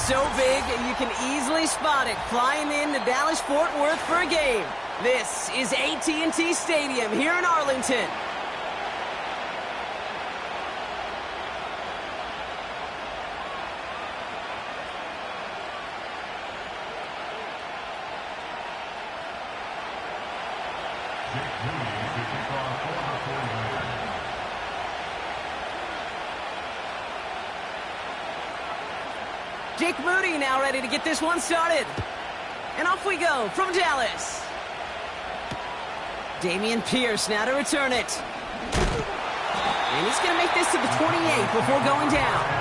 so big, you can easily spot it flying into Dallas-Fort Worth for a game. This is AT&T Stadium here in Arlington. Jake Moody now ready to get this one started. And off we go from Dallas. Dameon Pierce now to return it. And he's going to make this to the 28 before going down.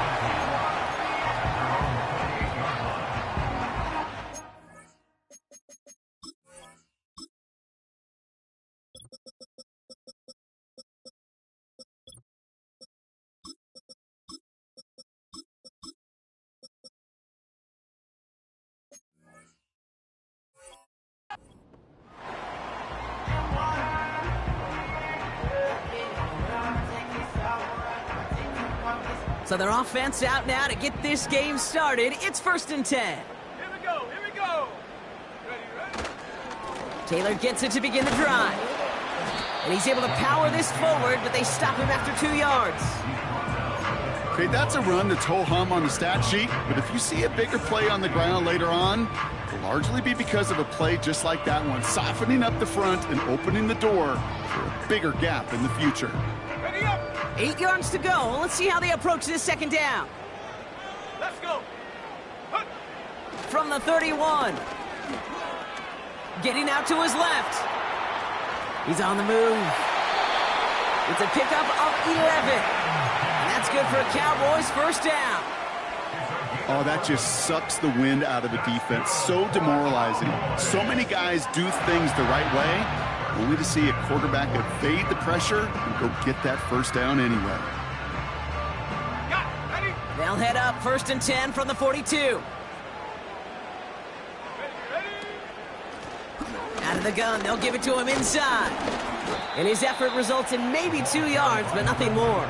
So their offense out now to get this game started. It's 1st and 10. Here we go, here we go. Ready? Taylor gets it to begin the drive. And he's able to power this forward, but they stop him after 2 yards. Okay, that's a run that's ho-hum on the stat sheet, but if you see a bigger play on the ground later on, it'll largely be because of a play just like that one, softening up the front and opening the door for a bigger gap in the future. Ready up. 8 yards to go. Let's see how they approach this 2nd down. Let's go. Hup. From the 31. Getting out to his left. He's on the move. It's a pickup of 11. And that's good for a Cowboys 1st down. Oh, that just sucks the wind out of a defense. So demoralizing. So many guys do things the right way, only to see a quarterback evade the pressure and go get that 1st down anyway. Got it. Ready? They'll head up 1st and 10 from the 42. Ready? Out of the gun, they'll give it to him inside. And his effort results in maybe 2 yards, but nothing more.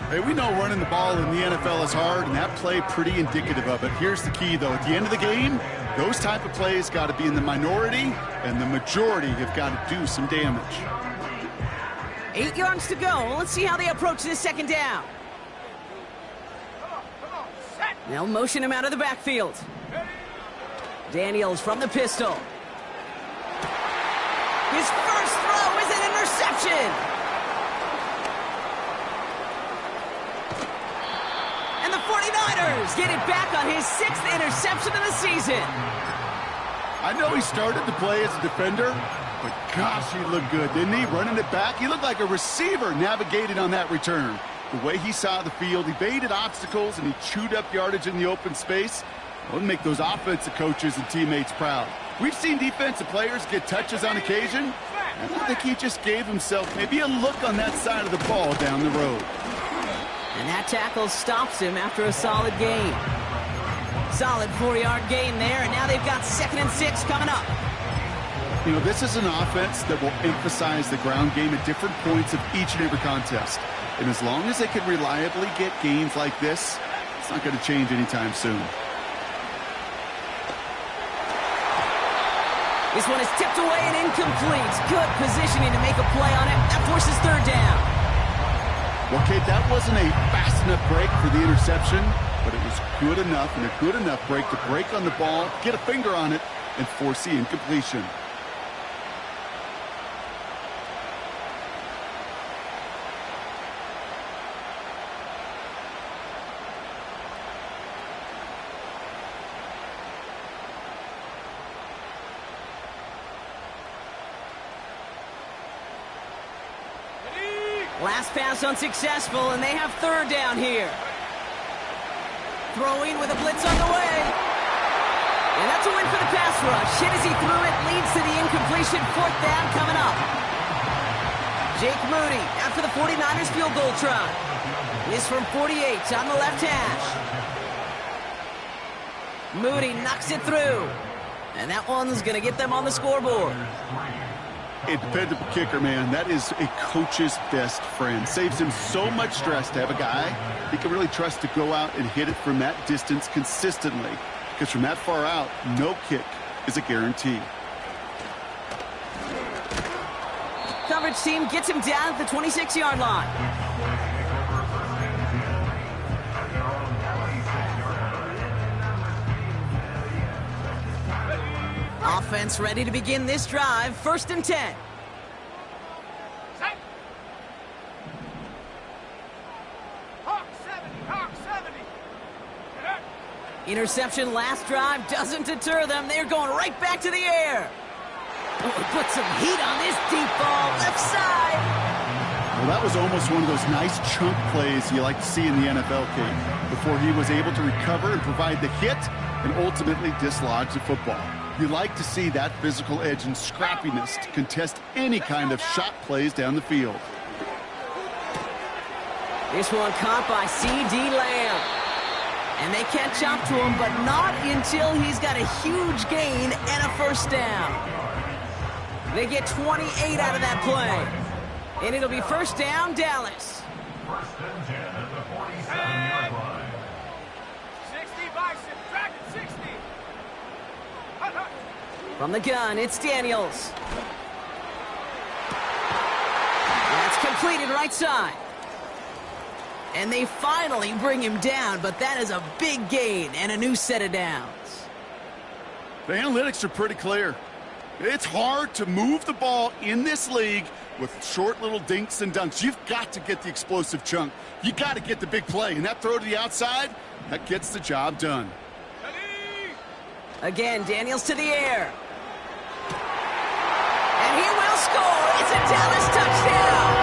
Hey, we know running the ball in the NFL is hard, and that play pretty indicative of it. Here's the key, though. At the end of the game, those type of plays got to be in the minority, and the majority have got to do some damage. 8 yards to go. Let's see how they approach this 2nd down. Come on, set. They'll motion him out of the backfield. Daniels from the pistol. His first throw is an interception. And the 49ers get it back on his 6th interception of the season. I know he started to play as a defender, but gosh, he looked good, didn't he? Running it back, he looked like a receiver navigating on that return. The way he saw the field, evaded obstacles, and he chewed up yardage in the open space. It would make those offensive coaches and teammates proud. We've seen defensive players get touches on occasion, and I think he just gave himself maybe a look on that side of the ball down the road. And that tackle stops him after a solid gain. Solid 4-yard gain there, and now they've got 2nd and 6 coming up. You know, this is an offense that will emphasize the ground game at different points of each and every contest. And as long as they can reliably get gains like this, it's not going to change anytime soon. This one is tipped away and incomplete. Good positioning to make a play on it. That forces 3rd down. Well, Kate, that wasn't a fast enough break for the interception, but it was good enough and a good enough break to break on the ball, get a finger on it, and force the incompletion. Last pass unsuccessful, and they have 3rd down here. Throwing with a blitz on the way. And that's a win for the pass rush. Hit as he threw it, leads to the incompletion. 4th down coming up. Jake Moody after the 49ers field goal try. This from 48 on the left hash. Moody knocks it through. And that one's going to get them on the scoreboard. A dependable kicker, man. That is a coach's best friend. Saves him so much stress to have a guy he can really trust to go out and hit it from that distance consistently. Because from that far out, no kick is a guarantee. Coverage team gets him down at the 26-yard line. Offense ready to begin this drive. 1st and 10. Hawk 70, Hawk 70. Interception last drive doesn't deter them. They're going right back to the air. Oh, put some heat on this deep ball. Left side. Well, that was almost one of those nice chunk plays you like to see in the NFL, Kate, before he was able to recover and provide the hit and ultimately dislodge the football. You like to see that physical edge and scrappiness to contest any kind of shot plays down the field. This one caught by C.D. Lamb. And they catch up to him, but not until he's got a huge gain and a 1st down. They get 28 out of that play. And it'll be 1st down, Dallas. 1st and 10 at the 47-yard line. 60, Bison, track it, 60. From the gun, it's Daniels. That's completed right side. And they finally bring him down, but that is a big gain and a new set of downs. The analytics are pretty clear. It's hard to move the ball in this league with short little dinks and dunks. You've got to get the explosive chunk. You got to get the big play, and that throw to the outside, that gets the job done. Again, Daniels to the air. And he will score. It's a Dallas touchdown.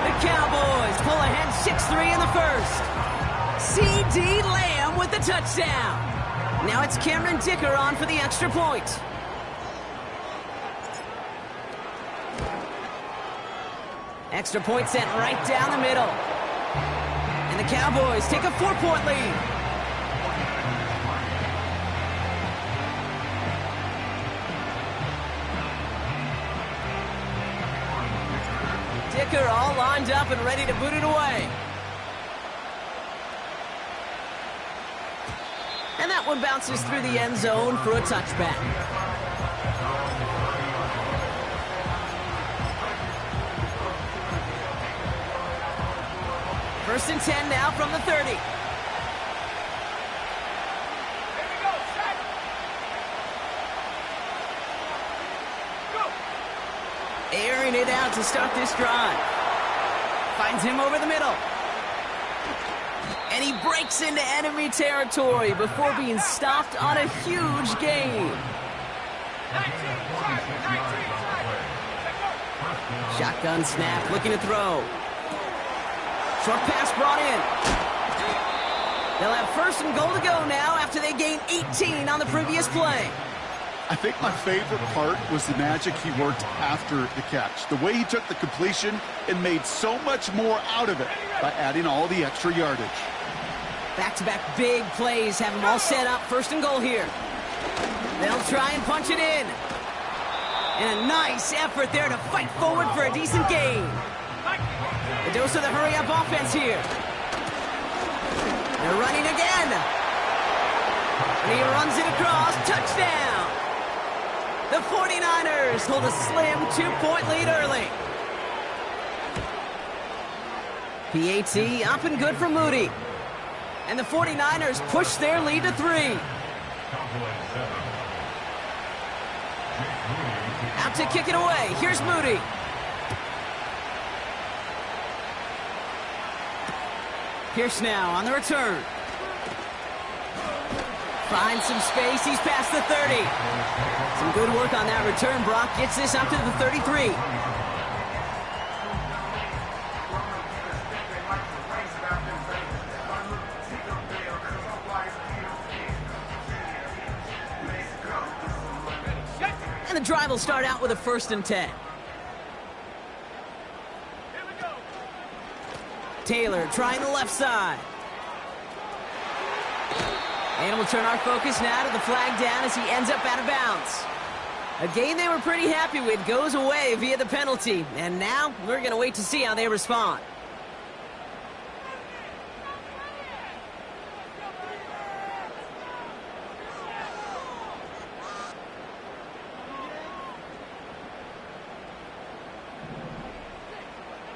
The Cowboys pull ahead 6-3 in the 1st. C.D. Lamb with the touchdown. Now it's Cameron Dicker on for the extra point. Extra point sent right down the middle. And the Cowboys take a 4-point lead. Dicker all lined up and ready to boot it away. And that one bounces through the end zone for a touchback. First and 10 now from the 30. Here we go, set. Go. Airing it out to start this drive. Finds him over the middle. And he breaks into enemy territory before being stopped on a huge gain. 19, Shotgun snap, looking to throw. Short pass brought in. They'll have 1st and goal to go now after they gained 18 on the previous play. I think my favorite part was the magic he worked after the catch. The way he took the completion and made so much more out of it by adding all the extra yardage. Back-to-back big plays have them all set up. 1st and goal here. They'll try and punch it in. And a nice effort there to fight forward for a decent gain. A dose of the hurry-up offense here. They're running again. And he runs it across. Touchdown. The 49ers hold a slim 2-point lead early. PAT up and good for Moody. And the 49ers push their lead to 3. Out to kick it away. Here's Moody. Pierce now on the return. Finds some space. He's past the 30. Some good work on that return. Brock gets this up to the 33. And the drive will start out with a 1st and 10. Taylor trying the left side. And we'll turn our focus now to the flag down as he ends up out of bounds. A game they were pretty happy with goes away via the penalty. And now we're going to wait to see how they respond.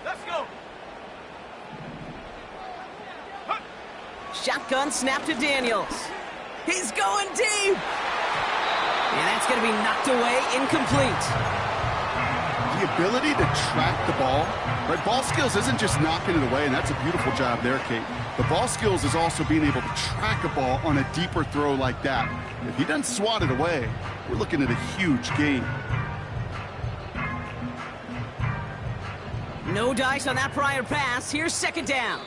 Let's go. Shotgun snap to Daniels. He's going deep. And that's going to be knocked away, incomplete. The ability to track the ball, right? Ball skills isn't just knocking it away, and that's a beautiful job there, Kate. The ball skills is also being able to track a ball on a deeper throw like that. If he doesn't swat it away, we're looking at a huge gain. No dice on that prior pass. Here's second down.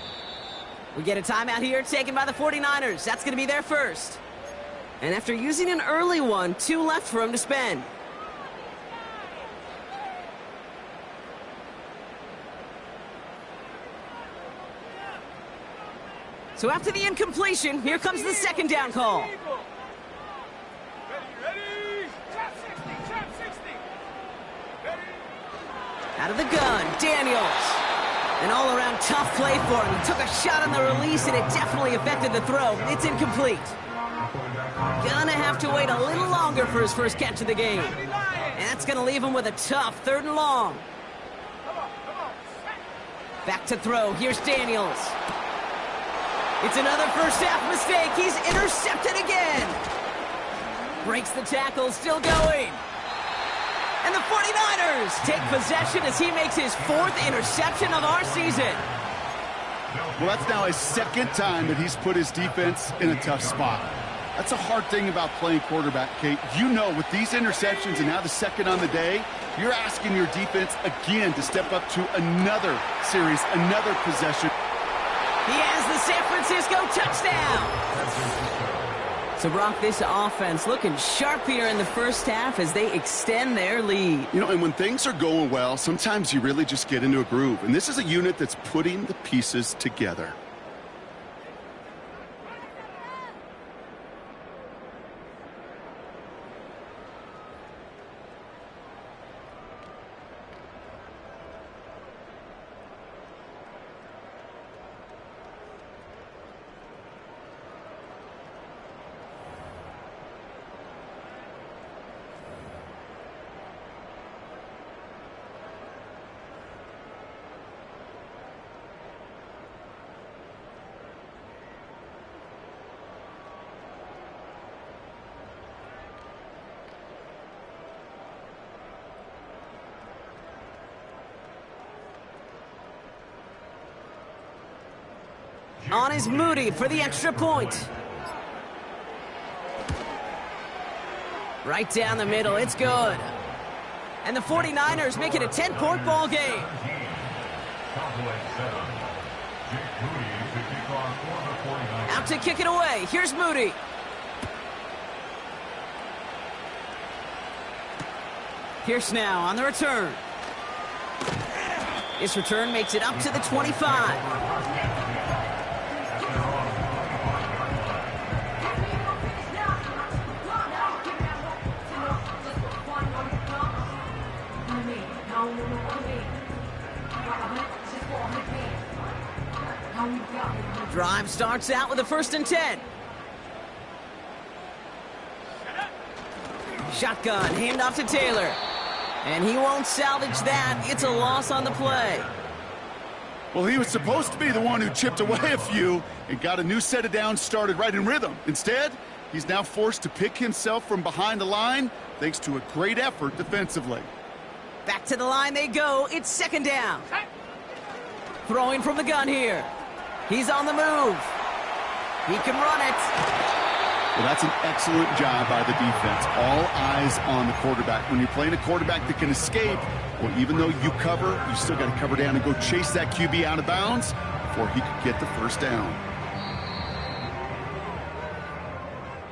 We get a timeout here taken by the 49ers. That's going to be their first. And after using an early one, 2 left for him to spend. So after the incompletion, here comes the second down call. Ready. Trap 60, trap 60. Ready. Out of the gun, Daniels. An all-around tough play for him. He took a shot on the release, and it definitely affected the throw. It's incomplete. Gonna have to wait a little longer for his first catch of the game. And that's gonna leave him with a tough 3rd and long. Come on. Back to throw. Here's Daniels. It's another first-half mistake. He's intercepted again. Breaks the tackle, still going. And the 49ers take possession as he makes his 4th interception of our season. Well, that's now his 2nd time that he's put his defense in a tough spot. That's a hard thing about playing quarterback, Kate. You know, with these interceptions and now the 2nd on the day, you're asking your defense again to step up to another series, another possession. He has the San Francisco touchdown. So, Brock, this offense looking sharp here in the first half as they extend their lead. You know, and when things are going well, sometimes you really just get into a groove. And this is a unit that's putting the pieces together. On is Moody for the extra point. Right down the middle, it's good. And the 49ers make it a 10-point ball game. Out to kick it away. Here's Moody. Pierce now on the return. This return makes it up to the 25. Drive starts out with a 1st and 10. Shotgun, handoff to Taylor. And he won't salvage that. It's a loss on the play. Well, he was supposed to be the one who chipped away a few and got a new set of downs started right in rhythm. Instead, he's now forced to pick himself from behind the line thanks to a great effort defensively. Back to the line they go. It's 2nd down. Throwing from the gun here. He's on the move. He can run it. Well, that's an excellent job by the defense. All eyes on the quarterback. When you're playing a quarterback that can escape, well, even though you cover, you still got to cover down and go chase that QB out of bounds before he could get the 1st down.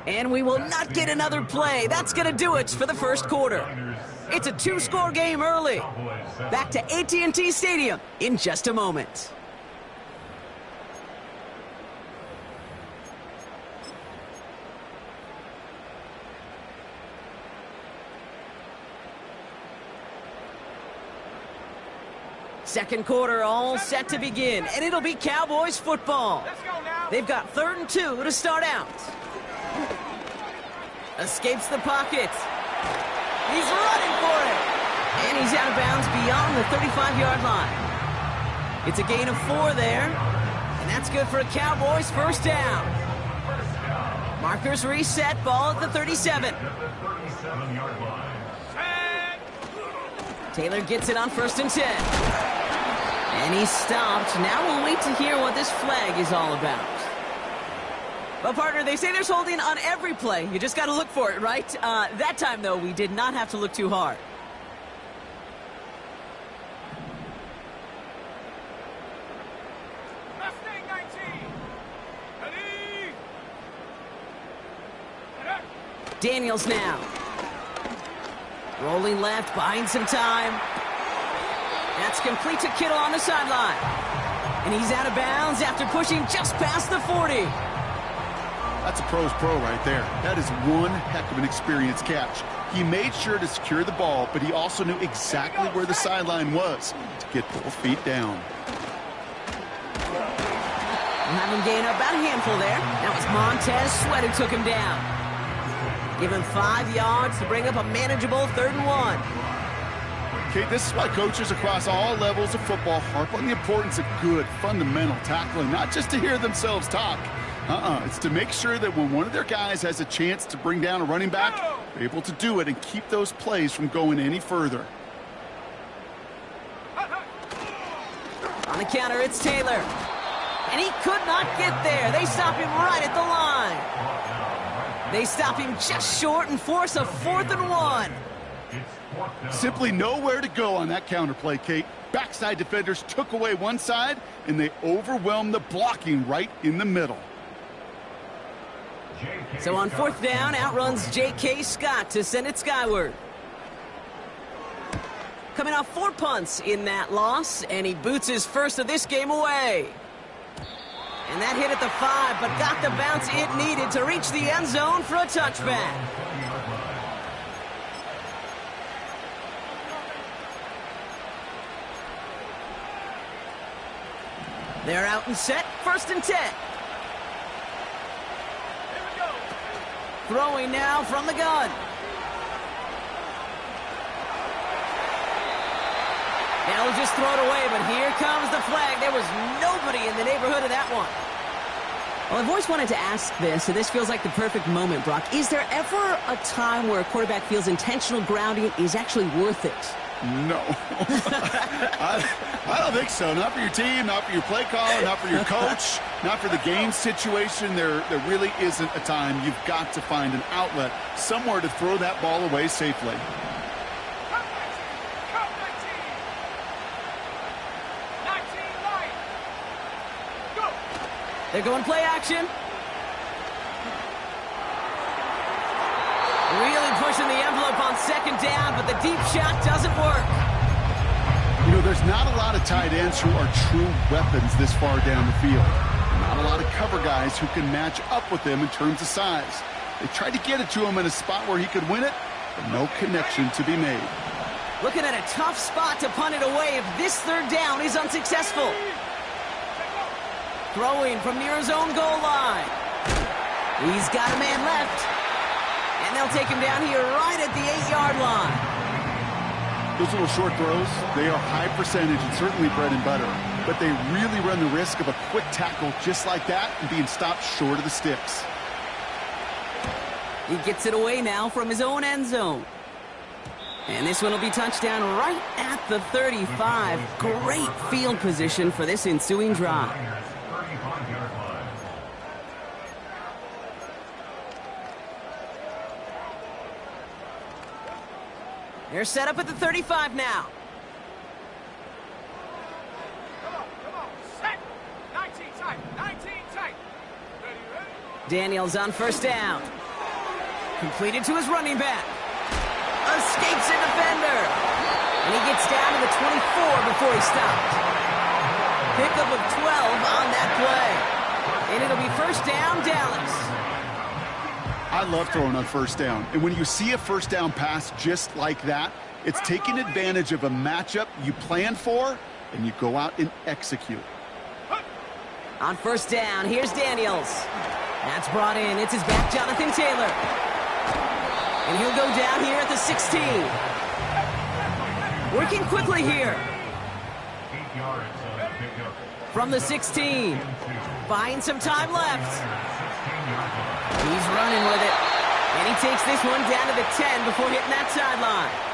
And we will not get another play. That's going to do it for the 1st quarter. It's a 2-score game early. Back to AT&T Stadium in just a moment. Second quarter all set to begin, and it'll be Cowboys football. Let's go now. They've got 3rd and 2 to start out. Escapes the pocket. He's running for it. And he's out of bounds beyond the 35-yard line. It's a gain of 4 there. And that's good for a Cowboys first down. Markers reset, ball at the 37. Taylor gets it on 1st and 10. And he's stopped. Now we'll wait to hear what this flag is all about. Well, partner, they say there's holding on every play. You just got to look for it, right? That time, though, we did not have to look too hard. Mustang 19. Ready. Daniels now. Rolling left, buying some time. That's complete to Kittle on the sideline. And he's out of bounds after pushing just past the 40. That's a pro's pro right there. That is one heck of an experienced catch. He made sure to secure the ball, but he also knew exactly where the sideline was to get both feet down. We'll have him gain about a handful there. That was Montez Sweat who took him down. Give him 5 yards to bring up a manageable 3rd and 1. Okay, this is why coaches across all levels of football harp on the importance of good, fundamental tackling, not just to hear themselves talk. It's to make sure that when one of their guys has a chance to bring down a running back, they're able to do it and keep those plays from going any further. On the counter, it's Taylor. And he could not get there. They stop him right at the line. They stop him just short and force a 4th and 1. Simply nowhere to go on that counter play, Kate. Backside defenders took away one side, and they overwhelmed the blocking right in the middle. So on 4th down, outruns J.K. Scott to send it skyward. Coming off 4 punts in that loss, and he boots his first of this game away. And that hit at the 5, but got the bounce it needed to reach the end zone for a touchback. They're out and set, 1st and 10. Throwing now from the gun. They'll just throw it away, but here comes the flag. There was nobody in the neighborhood of that one. Well, I've always wanted to ask this, and this feels like the perfect moment, Brock. Is there ever a time where a quarterback feels intentional grounding is actually worth it? No. I don't think so. Not for your team, not for your play caller, not for your coach, not for the game situation. There really isn't a time. You've got to find an outlet, somewhere to throw that ball away safely. They're going play action. Really pushing the envelope on 2nd down, but the deep shot doesn't work. You know, there's not a lot of tight ends who are true weapons this far down the field. Not a lot of cover guys who can match up with them in terms of size. They tried to get it to him in a spot where he could win it, but no connection to be made. Looking at a tough spot to punt it away if this 3rd down is unsuccessful. Throwing from near his own goal line. He's got a man left. And they'll take him down here right at the 8-yard line. Those little short throws, they are high percentage and certainly bread and butter. But they really run the risk of a quick tackle just like that and being stopped short of the sticks. He gets it away now from his own end zone. And this one will be touchdown right at the 35. Great field position for this ensuing drive. They're set up at the 35 now. Come on, set. 19 tight, 19 tight. Ready. Daniels on 1st down. Completed to his running back. Escapes a defender. And he gets down to the 24 before he stopped. Pickup of 12 on that play. And it'll be 1st down, Dallas. I love throwing on 1st down. And when you see a 1st down pass just like that, it's taking advantage of a matchup you planned for and you go out and execute. On first down, here's Daniels. That's brought in. It's his back, Jonathan Taylor. And he'll go down here at the 16. Working quickly here. 8 yards on the pickup. From the 16. Buying some time left. He's running with it. And he takes this one down to the 10 before hitting that sideline.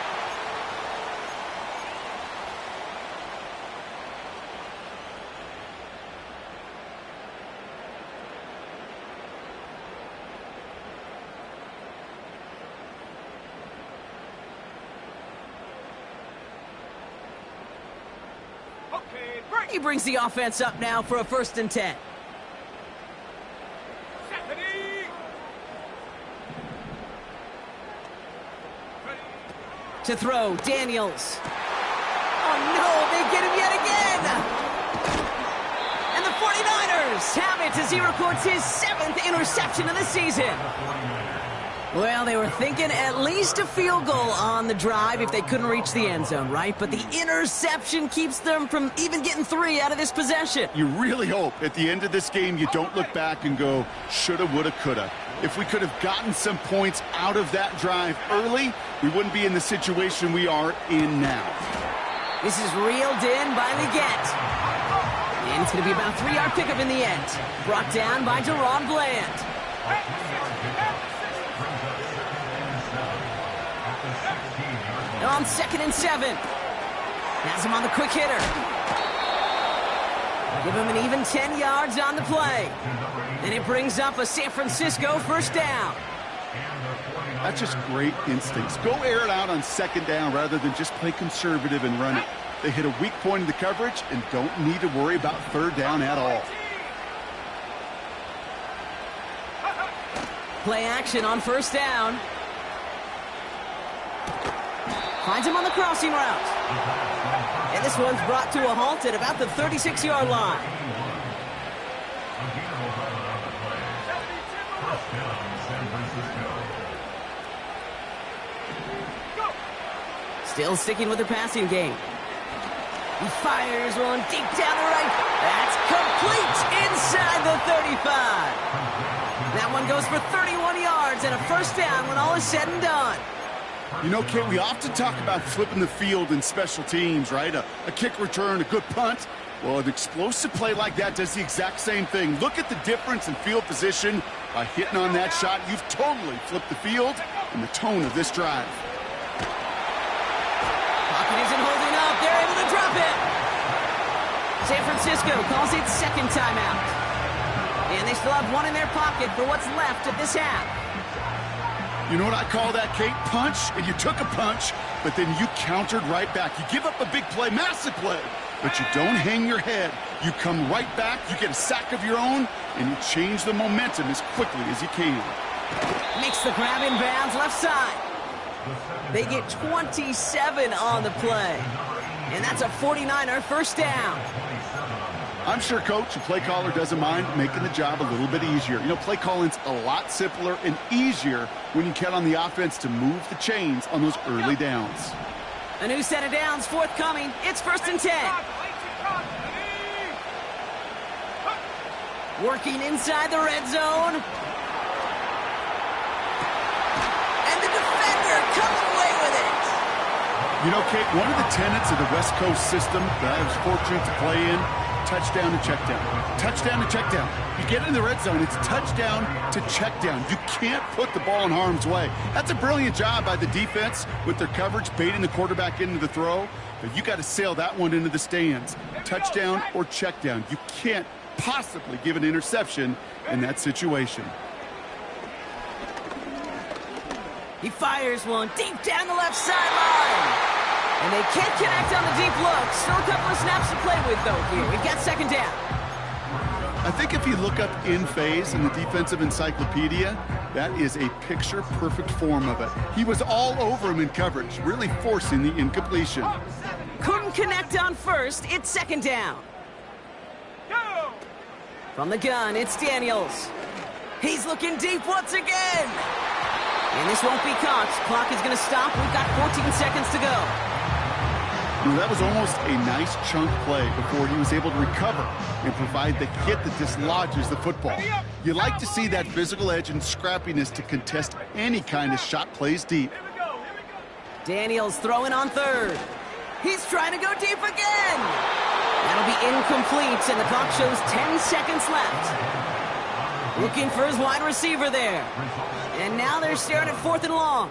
He brings the offense up now for a 1st and 10. To throw, Daniels. Oh no, they get him yet again! And the 49ers have it as he records his 7th interception of the season. Well, they were thinking at least a field goal on the drive if they couldn't reach the end zone, right? But the interception keeps them from even getting 3 out of this possession. You really hope at the end of this game you don't look back and go, shoulda, woulda, coulda. If we could have gotten some points out of that drive early, we wouldn't be in the situation we are in now. This is reeled in by Leggett. And it's going to be about a 3-yard pickup in the end. Brought down by Deron Bland. On 2nd and 7. Has him on the quick hitter. Give him an even 10 yards on the play. And it brings up a San Francisco 1st down. That's just great instincts. Go air it out on 2nd down rather than just play conservative and run it. They hit a weak point in the coverage and don't need to worry about 3rd down at all. Play action on 1st down. Finds him on the crossing route. And this one's brought to a halt at about the 36-yard line. Still sticking with the passing game. He fires one deep down the right. That's complete inside the 35. That one goes for 31 yards and a 1st down when all is said and done. You know, Kate, we often talk about flipping the field in special teams, right? A kick return, a good punt. Well, an explosive play like that does the exact same thing. Look at the difference in field position. By hitting on that shot, you've totally flipped the field and the tone of this drive. Pocket isn't holding up. They're able to drop it. San Francisco calls it 2nd timeout. And they still have one in their pocket for what's left of this half. You know what I call that, Kate? Punch, and you took a punch, but then you countered right back. You give up a big play, massive play, but you don't hang your head. You come right back, you get a sack of your own, and you change the momentum as quickly as you can. Makes the grab in bounds left side. They get 27 on the play, and that's a 49er 1st down. I'm sure Coach, the play caller, doesn't mind making the job a little bit easier. You know, play calling's a lot simpler and easier when you count on the offense to move the chains on those early downs. A new set of downs forthcoming. It's 1st and 10. Working inside the red zone. And the defender comes away with it. You know, Kate, one of the tenets of the West Coast system that I was fortunate to play in, touchdown to check down. Touchdown to check down. You get in the red zone, it's touchdown to check down. You can't put the ball in harm's way. That's a brilliant job by the defense with their coverage, baiting the quarterback into the throw. But you got to sail that one into the stands. Touchdown or check down. You can't possibly give an interception in that situation. He fires one deep down the left sideline. And they can't connect on the deep look. Still a couple of snaps to play with, though, here. We've got 2nd down. I think if you look up in phase in the defensive encyclopedia, that is a picture-perfect form of it. He was all over him in coverage, really forcing the incompletion. Couldn't connect on 1st. It's 2nd down. From the gun, it's Daniels. He's looking deep once again. And this won't be caught. Clock is going to stop. We've got 14 seconds to go. That was almost a nice chunk play before he was able to recover and provide the hit that dislodges the football. You like to see that physical edge and scrappiness to contest any kind of shot plays deep. Daniels throwing on third. He's trying to go deep again. That'll be incomplete, and the clock shows 10 seconds left. Looking for his wide receiver there. And now they're staring at 4th and long.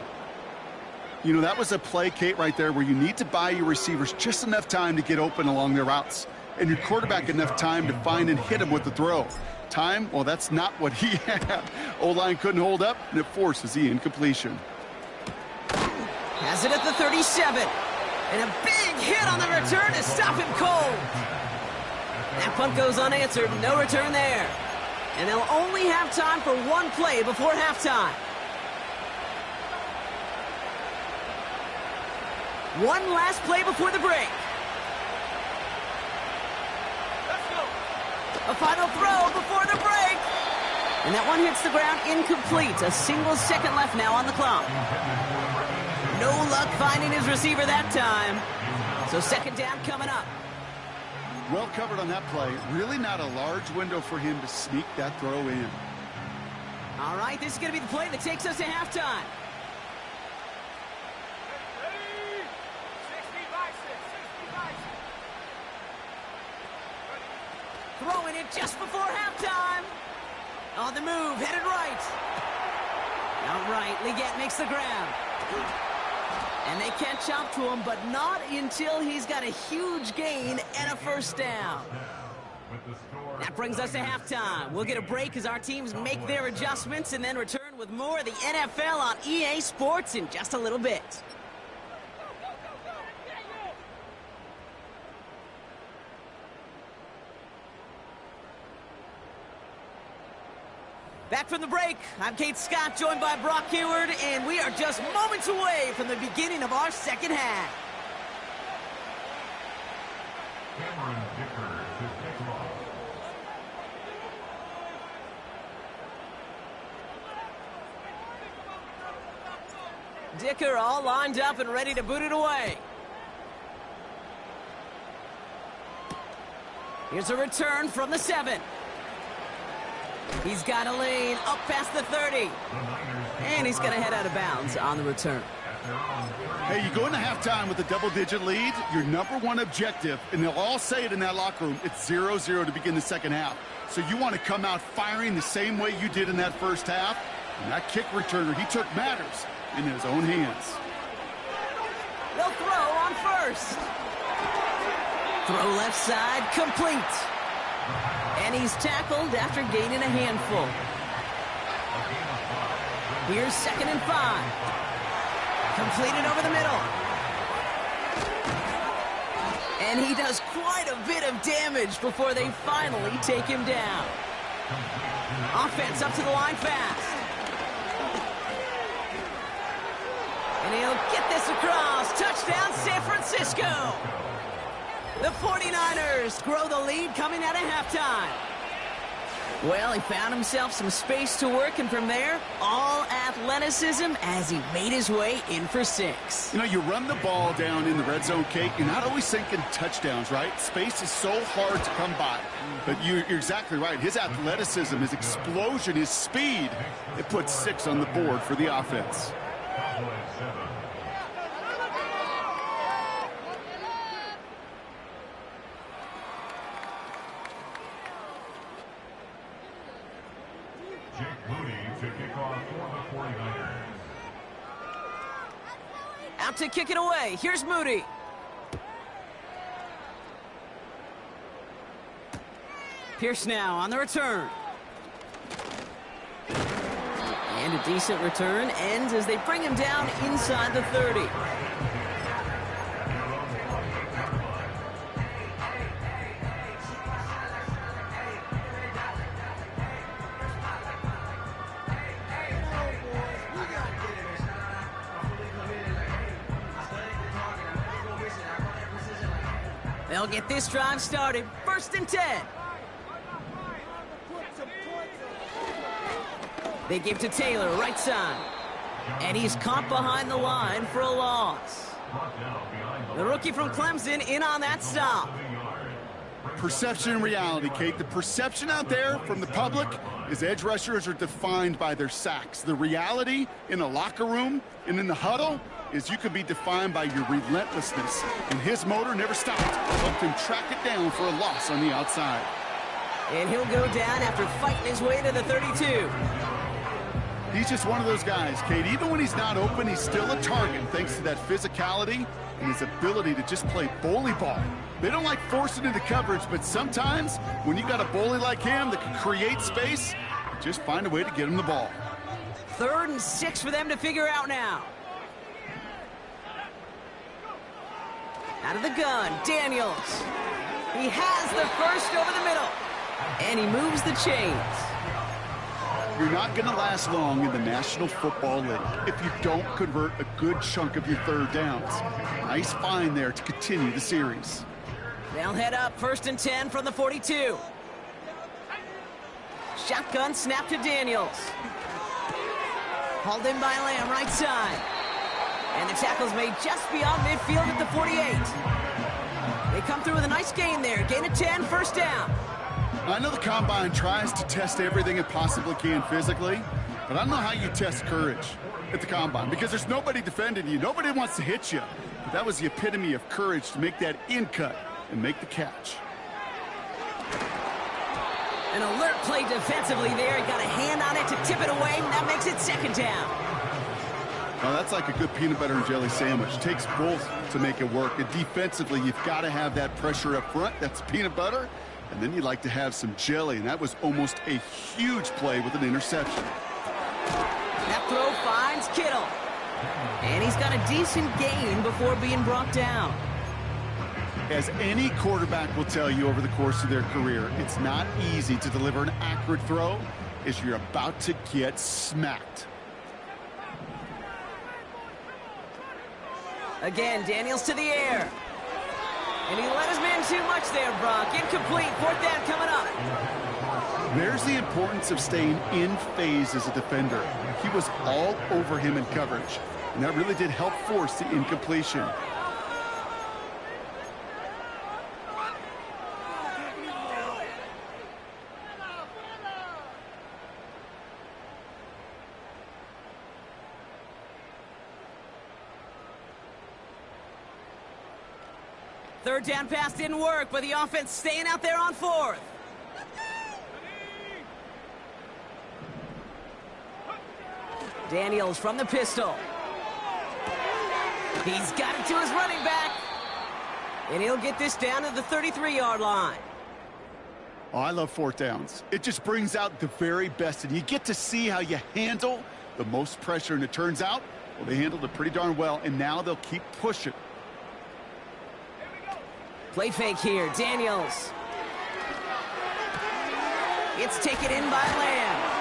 That was a play, Kate, right there where you need to buy your receivers just enough time to get open along their routes. And your quarterback enough time to find and hit him with the throw. Time, well, that's not what he had. O-line couldn't hold up, and it forces the incompletion. Has it at the 37. And a big hit on the return to stop him cold. That punt goes unanswered. No return there. And they'll only have time for one play before halftime. One last play before the break. Let's go. A final throw before the break. And that one hits the ground incomplete. A single second left now on the clock. No luck finding his receiver that time. So second down coming up. Well covered on that play. Really not a large window for him to sneak that throw in. All right, this is going to be the play that takes us to halftime. Ready? 60 by 6. 60 by 6. Throwing it just before halftime. On the move, headed right. All right, Leggett makes the ground. And they catch up to him, but not until he's got a huge gain and a first down. That brings us to halftime. We'll get a break as our teams make their adjustments and then return with more of the NFL on EA Sports in just a little bit. Back from the break, I'm Kate Scott, joined by Brock Hayward, and we are just moments away from the beginning of our second half. Cameron Dicker to kick off. Dicker all lined up and ready to boot it away. Here's a return from the 7. He's got a lane up past the 30. And he's going to head out of bounds on the return. Hey, you go into halftime with a double-digit lead, your number one objective, and they'll all say it in that locker room, it's 0-0 to begin the second half. So you want to come out firing the same way you did in that first half. And that kick returner, he took matters in his own hands. They'll throw on first. Throw left side, complete. And he's tackled after gaining a handful. Here's 2nd and 5. Completed over the middle. And he does quite a bit of damage before they finally take him down. Offense up to the line fast. And he'll get this across. Touchdown, San Francisco. The 49ers grow the lead coming out of halftime. Well, he found himself some space to work, and from there, all athleticism as he made his way in for 6. You run the ball down in the red zone, Kate. You're not always thinking touchdowns, right? Space is so hard to come by. But you're exactly right. His athleticism, his explosion, his speed, it puts 6 on the board for the offense. Jake Moody to kick off for the 49ers. Out to kick it away. Here's Moody. Pierce now on the return. And a decent return ends as they bring him down inside the 30. They'll get this drive started. 1st and 10. They give to Taylor, right side. And he's caught behind the line for a loss. The rookie from Clemson in on that stop. Perception and reality, Kate. The perception out there from the public is edge rushers are defined by their sacks. The reality in the locker room and in the huddle is you can be defined by your relentlessness. And his motor never stopped. Helped him track it down for a loss on the outside. And he'll go down after fighting his way to the 32. He's just one of those guys, Kate. Even when he's not open, he's still a target thanks to that physicality and his ability to just play bully ball. They don't like forcing into coverage, but sometimes when you got a bully like him that can create space, just find a way to get him the ball. 3rd and 6 for them to figure out now. Out of the gun, Daniels. He has the first over the middle. And he moves the chains. You're not going to last long in the National Football League if you don't convert a good chunk of your 3rd downs. Nice find there to continue the series. They'll head up 1st and 10 from the 42. Shotgun snap to Daniels. Hauled in by Lamb, right side. And the tackle's made just beyond midfield at the 48. They come through with a nice gain there. Gain of 10, 1st down. I know the Combine tries to test everything it possibly can physically, but I don't know how you test courage at the Combine because there's nobody defending you. Nobody wants to hit you. But that was the epitome of courage to make that in cut and make the catch. An alert play defensively there. He got a hand on it to tip it away, and that makes it 2nd down. Well, that's like a good peanut butter and jelly sandwich. It takes both to make it work. And defensively, you've got to have that pressure up front. That's peanut butter. And then you'd like to have some jelly, and that was almost a huge play with an interception. That throw finds Kittle. And he's got a decent gain before being brought down. As any quarterback will tell you over the course of their career, it's not easy to deliver an accurate throw as you're about to get smacked. Again, Daniels to the air. And he let his man too much there, Brock. Incomplete. 4th down coming up. There's the importance of staying in phase as a defender. He was all over him in coverage, and that really did help force the incompletion. Third down pass didn't work, but the offense staying out there on 4th. Daniels from the pistol. He's got it to his running back. And he'll get this down to the 33-yard line. Oh, I love 4th downs. It just brings out the very best, and you get to see how you handle the most pressure. And it turns out, well, they handled it pretty darn well, and now they'll keep pushing. Play fake here, Daniels. It's taken in by Lamb.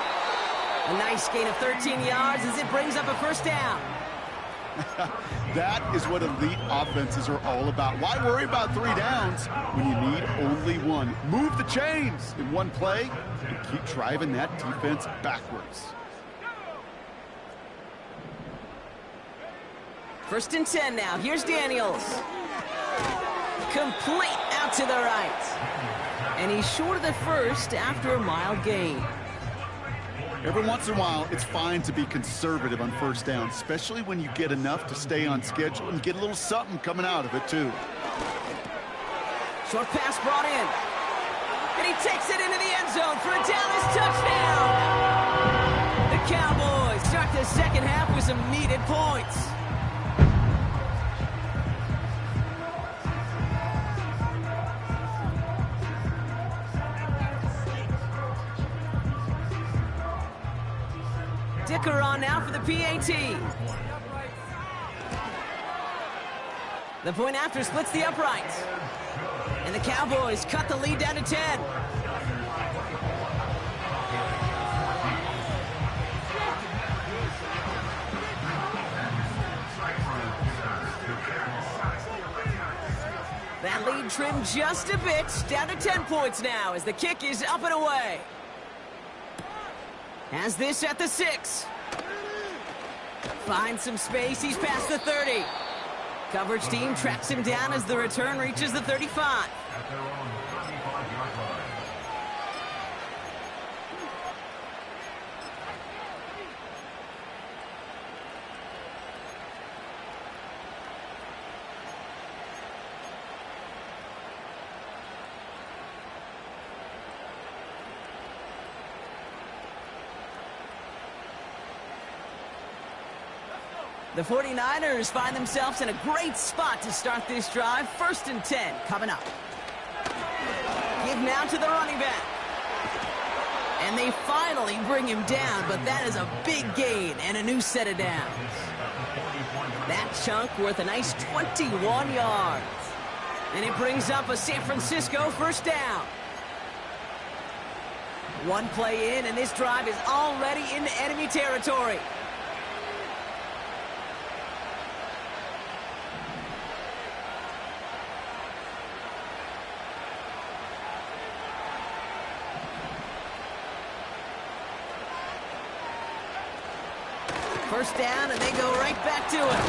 A nice gain of 13 yards as it brings up a 1st down. That is what elite offenses are all about. Why worry about 3 downs when you need only 1? Move the chains in one play and keep driving that defense backwards. 1st and 10 now. Here's Daniels. Complete out to the right. And he's short of the 1st after a mild gain. Every once in a while, it's fine to be conservative on 1st down, especially when you get enough to stay on schedule and get a little something coming out of it, too. Short pass brought in. And he takes it into the end zone for a Dallas touchdown. The Cowboys start the 2nd half with some needed points. Dicker on now for the PAT. The point after splits the uprights. And the Cowboys cut the lead down to 10. That lead trimmed just a bit, down to 10 points now as the kick is up and away. Has this at the 6. Finds some space, he's past the 30. Coverage team tracks him down as the return reaches the 35. At their own 35-yard line. The 49ers find themselves in a great spot to start this drive. 1st and 10 coming up. Give now to the running back. And they finally bring him down, but that is a big gain and a new set of downs. That chunk worth a nice 21 yards. And it brings up a San Francisco 1st down. One play in, and this drive is already into enemy territory. First down, and they go right back to it.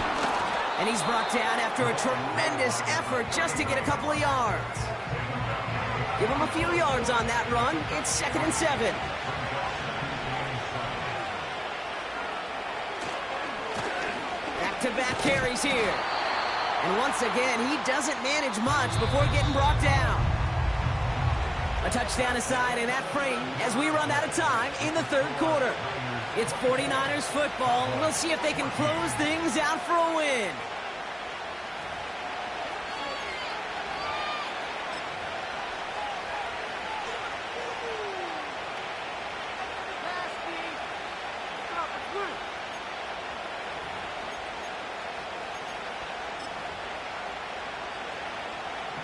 And he's brought down after a tremendous effort just to get a couple of yards. Give him a few yards on that run. It's 2nd and 7. Back-to-back carries here. And once again, he doesn't manage much before getting brought down. A touchdown aside in that frame as we run out of time in the 3rd quarter. It's 49ers football. We'll see if they can close things out for a win.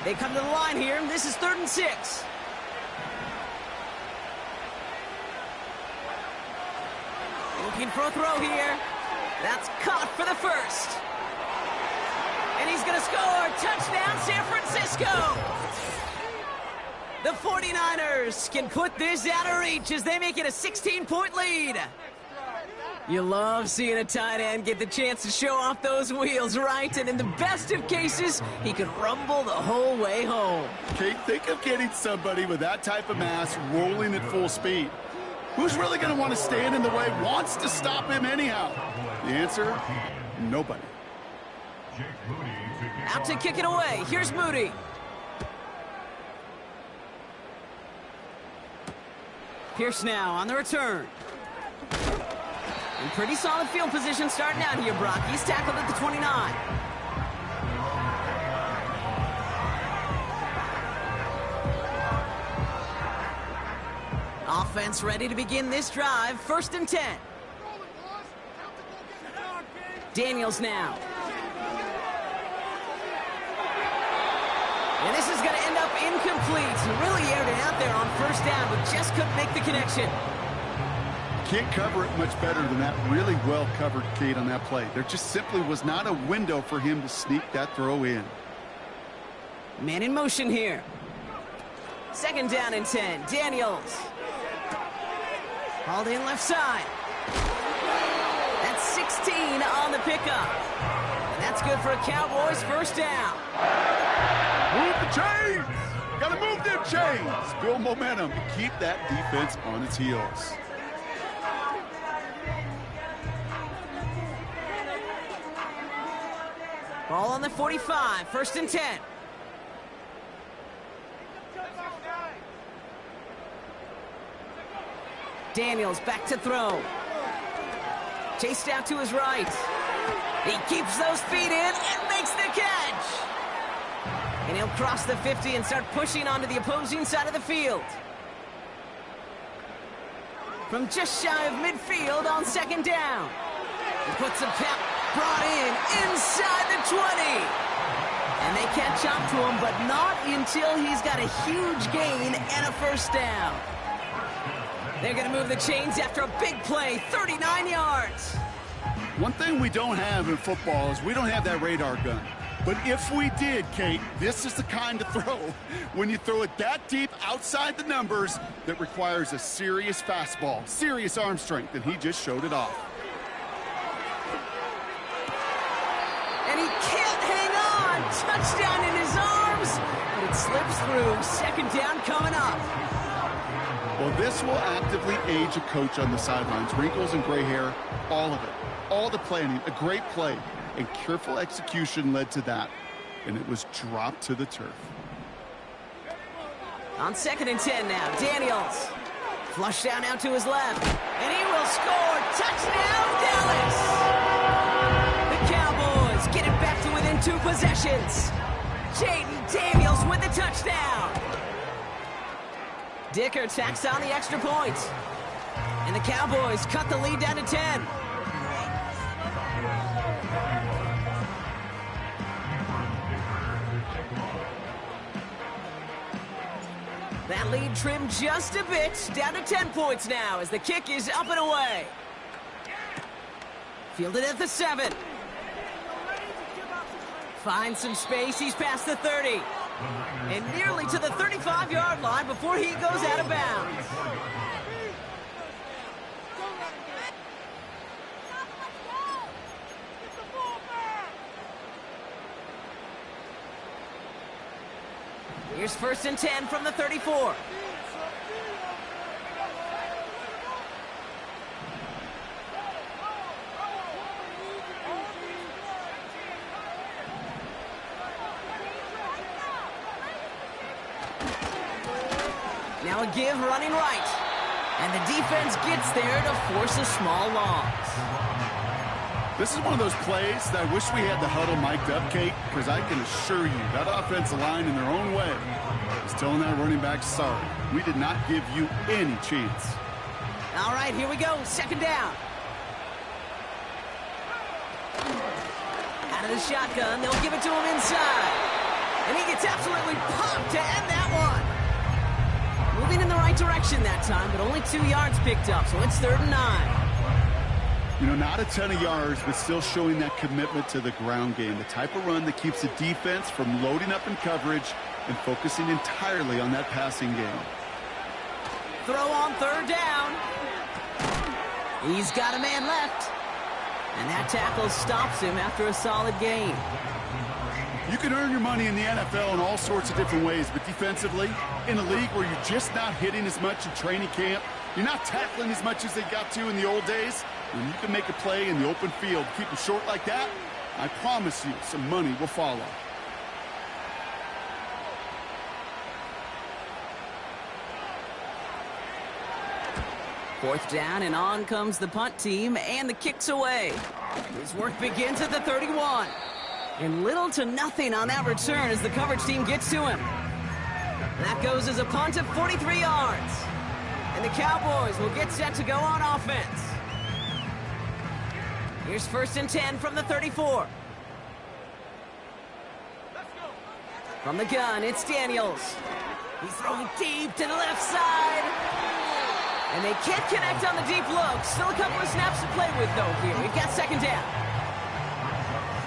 They come to the line here. This is 3rd and 6. Looking for a throw here. That's caught for the 1st. And he's going to score. Touchdown, San Francisco. The 49ers can put this out of reach as they make it a 16-point lead. You love seeing a tight end get the chance to show off those wheels, right? And in the best of cases, he could rumble the whole way home. Kate, think of getting somebody with that type of mass rolling at full speed. Who's really going to want to stand in the way, wants to stop him anyhow? The answer, nobody. Out to kick it away. Here's Moody. Pierce now on the return. In pretty solid field position starting out here, Brock. He's tackled at the 29. Offense ready to begin this drive. 1st and 10. Daniels now. And this is going to end up incomplete. He really aired it out there on 1st down, but just couldn't make the connection. Can't cover it much better than that. Really well covered, Kate, on that play. There just simply was not a window for him to sneak that throw in. Man in motion here. 2nd down and 10. Daniels. Hauled in left side. That's 16 on the pickup. And that's good for a Cowboys 1st down. Move the chains! Gotta move them chains! Build momentum to keep that defense on its heels. Ball on the 45. 1st and 10. Daniels back to throw. Chased out to his right. He keeps those feet in and makes the catch. And he'll cross the 50 and start pushing onto the opposing side of the field. From just shy of midfield on 2nd down. He puts a pep brought in inside the 20. And they catch up to him, but not until he's got a huge gain and a 1st down. They're going to move the chains after a big play, 39 yards. One thing we don't have in football is we don't have that radar gun. But if we did, Kate, this is the kind of throw, when you throw it that deep outside the numbers, that requires a serious fastball, serious arm strength, and he just showed it off. And he can't hang touchdown in his arms, but it slips through. Second down coming up. Well, this will actively age a coach on the sidelines. Wrinkles and gray hair, all of it. All the planning, a great play, and careful execution led to that. And it was dropped to the turf. On 2nd and 10 now, Daniels. Flush down out to his left, and he will score. Touchdown, Dallas! The Cowboys get it back to within 2 possessions. Jaden Daniels with the touchdown. Dicker tacks on the extra point. And the Cowboys cut the lead down to 10. That lead trimmed just a bit, down to 10 points now as the kick is up and away. Fielded at the 7. Finds some space, he's past the 30. And nearly to the 35-yard line before he goes out of bounds. Here's 1st and 10 from the 34. Now a give running right. And the defense gets there to force a small loss. This is one of those plays that I wish we had the huddle mic'd up, Kate, because I can assure you that offensive line in their own way is telling that running back, sorry, we did not give you any chance. All right, here we go. 2nd down. Out of the shotgun, they'll give it to him inside. And he gets absolutely pumped to end that one. Moving in the right direction that time, but only 2 yards picked up, so it's 3rd and 9. You know, not a ton of yards, but still showing that commitment to the ground game. The type of run that keeps the defense from loading up in coverage and focusing entirely on that passing game. Throw on 3rd down. He's got a man left. And that tackle stops him after a solid gain. You can earn your money in the NFL in all sorts of different ways, but defensively, in a league where you're just not hitting as much in training camp, you're not tackling as much as they got to in the old days, when you can make a play in the open field, keep them short like that, I promise you some money will follow. Fourth down, and on comes the punt team, and the kick's away. His work begins at the 31. And little to nothing on that return as the coverage team gets to him. That goes as a punt of 43 yards. And the Cowboys will get set to go on offense. Here's 1st and 10 from the 34. From the gun, it's Daniels. He's throwing deep to the left side. And they can't connect on the deep look. Still a couple of snaps to play with, though, here. We've got 2nd down.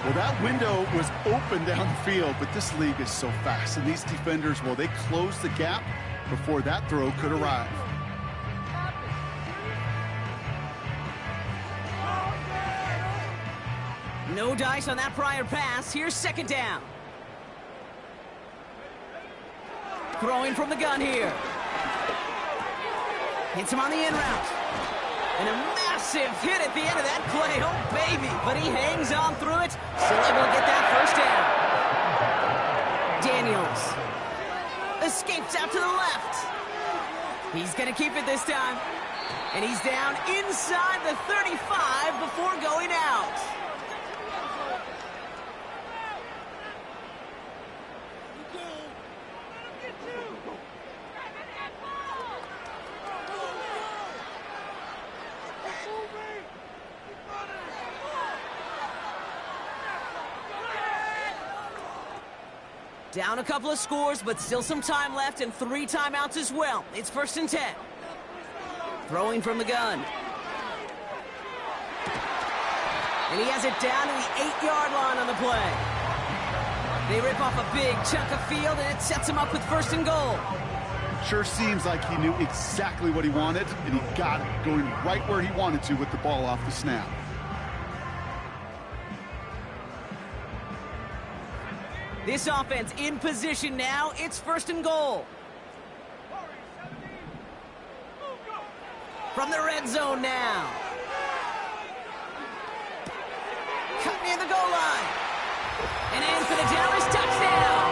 Well, that window was open down the field, but this league is so fast. And these defenders, well, they closed the gap before that throw could arrive. No dice on that prior pass. Here's 2nd down. Throwing from the gun here. Hits him on the in route. And a massive hit at the end of that play. Oh, baby. But he hangs on through it. Still able to get that 1st down. Daniels escapes out to the left. He's going to keep it this time. And he's down inside the 35 before going out. Down a couple of scores, but still some time left and 3 timeouts as well. It's 1st and 10. Throwing from the gun. And he has it down to the 8-yard line on the play. They rip off a big chunk of field, and it sets him up with 1st and goal. Sure seems like he knew exactly what he wanted, and he got it, going right where he wanted to with the ball off the snap. This offense in position now. It's 1st and goal. From the red zone now. Cut near the goal line. And in for the Dallas touchdown.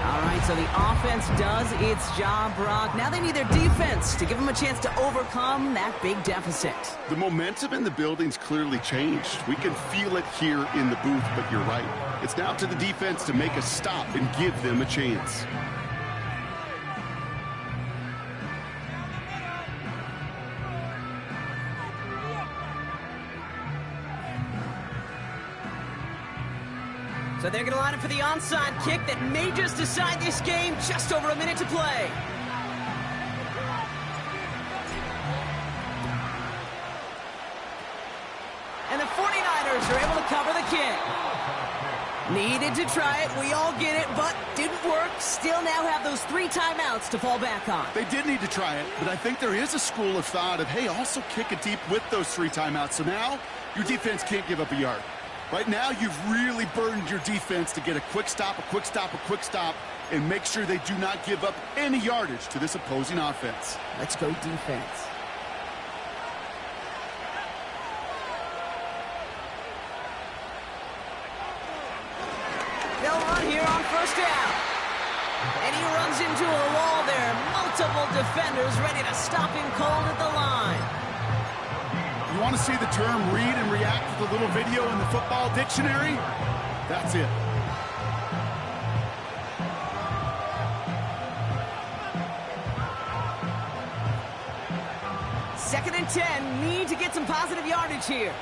All right, so the offense does its job, Brock. Now they need their defense to give them a chance to overcome that big deficit. The momentum in the building's clearly changed. We can feel it here in the booth, but you're right. It's now to the defense to make a stop and give them a chance. So they're going to line up for the onside kick that may just decide this game. Just over a minute to play. And the 49ers are able to cover the kick. Needed to try it. We all get it, but didn't work. Still now have those 3 timeouts to fall back on. They did need to try it, but I think there is a school of thought of, hey, also kick it deep with those 3 timeouts. So now your defense can't give up a yard. Right now, you've really burdened your defense to get a quick stop, a quick stop, a quick stop, and make sure they do not give up any yardage to this opposing offense. Let's go defense. They'll run here on 1st down. And he runs into a wall there. Multiple defenders ready to stop him cold at the line. You want to see the term read and react with a little video in the football dictionary? That's it. Second and 10. Need to get some positive yardage here.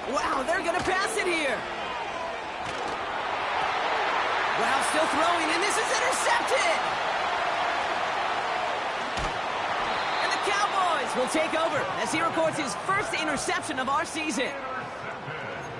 Wow, they're going to pass it here. Wow, still throwing, and this is intercepted! And the Cowboys will take over as he records his 1st interception of our season.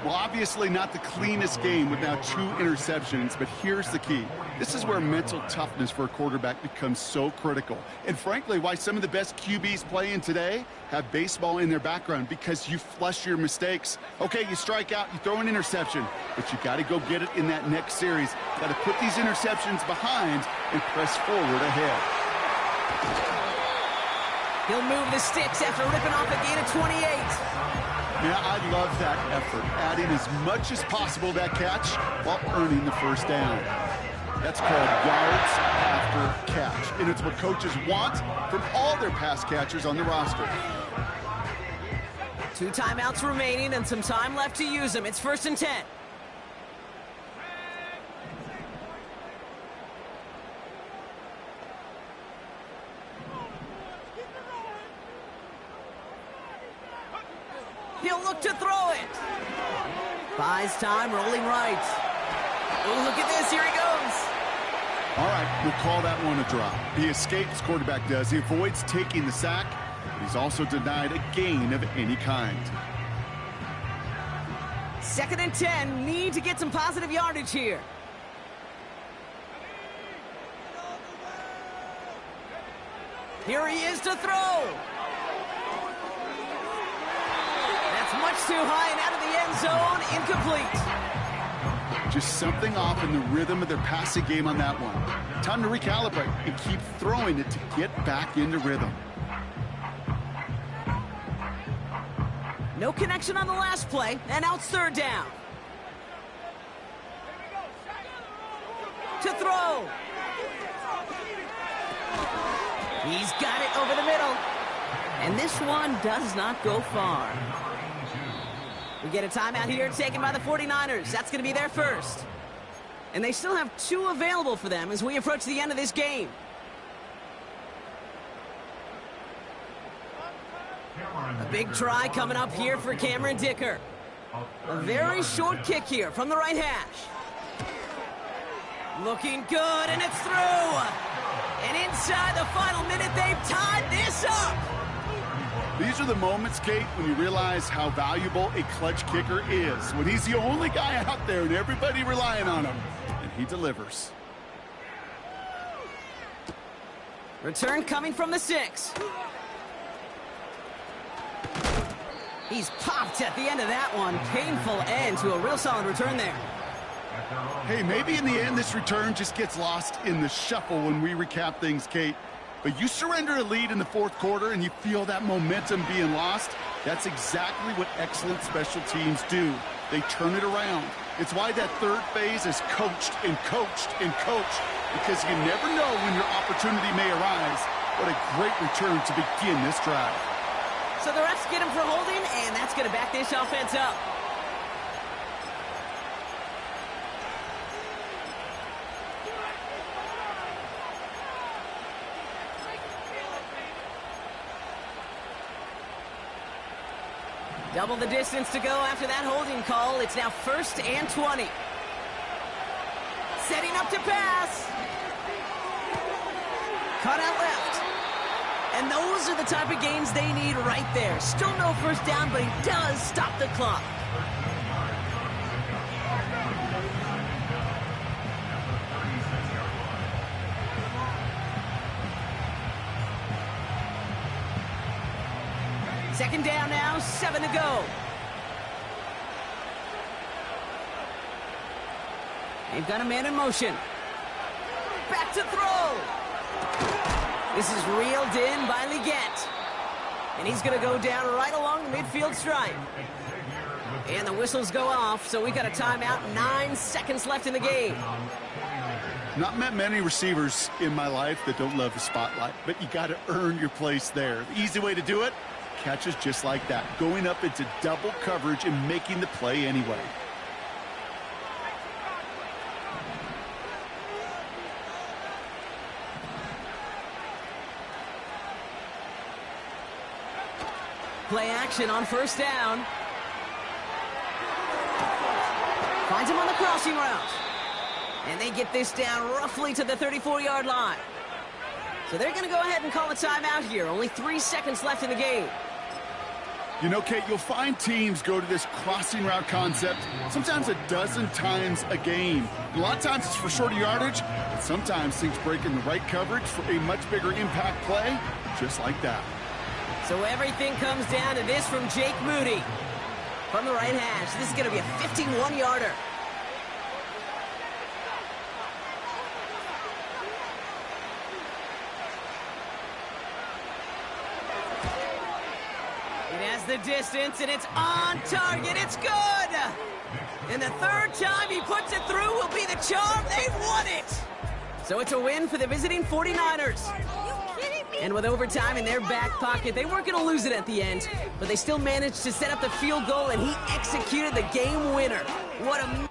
Well, obviously not the cleanest game with now 2 interceptions, but here's the key. This is where mental toughness for a quarterback becomes so critical. And frankly, why some of the best QBs playing today have baseball in their background, because you flush your mistakes. Okay, you strike out, you throw an interception, but you got to go get it in that next series. Got to put these interceptions behind and press forward ahead. He'll move the sticks after ripping off a gain of 28. Yeah, I love that effort, adding as much as possible that catch while earning the 1st down. That's called yards after catch, and it's what coaches want from all their pass catchers on the roster. 2 timeouts remaining and some time left to use them. It's 1st and 10. He'll look to throw it. Buys time, rolling right. Oh, look at this. Here he goes. All right, we'll call that one a drop. He escapes, quarterback does. He avoids taking the sack, but he's also denied a gain of any kind. 2nd and 10. Need to get some positive yardage here. Here he is to throw. That's much too high and out of the end zone. Incomplete. Just something off in the rhythm of their passing game on that one. Time to recalibrate and keep throwing it to get back into rhythm. No connection on the last play, and now it's 3rd down. To throw. He's got it over the middle. And this one does not go far. We get a timeout here taken by the 49ers. That's going to be their 1st. And they still have 2 available for them as we approach the end of this game. A big try coming up here for Cameron Dicker. A very short kick here from the right hash. Looking good, and it's through. And inside the final minute, they've tied this up. These are the moments, Kate, when you realize how valuable a clutch kicker is. When he's the only guy out there and everybody relying on him. And he delivers. Return coming from the 6. He's popped at the end of that one. Painful end to a real solid return there. Hey, maybe in the end this return just gets lost in the shuffle when we recap things, Kate. But you surrender a lead in the fourth quarter and you feel that momentum being lost. That's exactly what excellent special teams do. They turn it around. It's why that third phase is coached and coached and coached, because you never know when your opportunity may arise. What a great return to begin this drive. So the refs get him for holding, and that's going to back this offense up. Double the distance to go after that holding call. It's now 1st and 20. Setting up to pass. Cut out left. And those are the type of gains they need right there. Still no first down, but he does stop the clock. Second down now, 7 to go. They've got a man in motion. Back to throw. This is reeled in by Leggett. And he's going to go down right along the midfield stripe. And the whistles go off, so we got a timeout. 9 seconds left in the game. Not met many receivers in my life that don't love the spotlight, but you got to earn your place there. The easy way to do it, catches just like that, going up into double coverage and making the play anyway. Play action on first down. Finds him on the crossing route. And they get this down roughly to the 34-yard line. So they're going to go ahead and call a timeout here. Only 3 seconds left in the game. You know, Kate, you'll find teams go to this crossing route concept sometimes a dozen times a game. A lot of times it's for shorter yardage, but sometimes things break in the right coverage for a much bigger impact play, just like that. So everything comes down to this from Jake Moody. From the right hash, this is going to be a 51-yarder. It has the distance, and it's on target. It's good! And the third time he puts it through will be the charm. They've won it! So it's a win for the visiting 49ers. And with overtime in their back pocket, they weren't going to lose it at the end, but they still managed to set up the field goal, and he executed the game winner. What a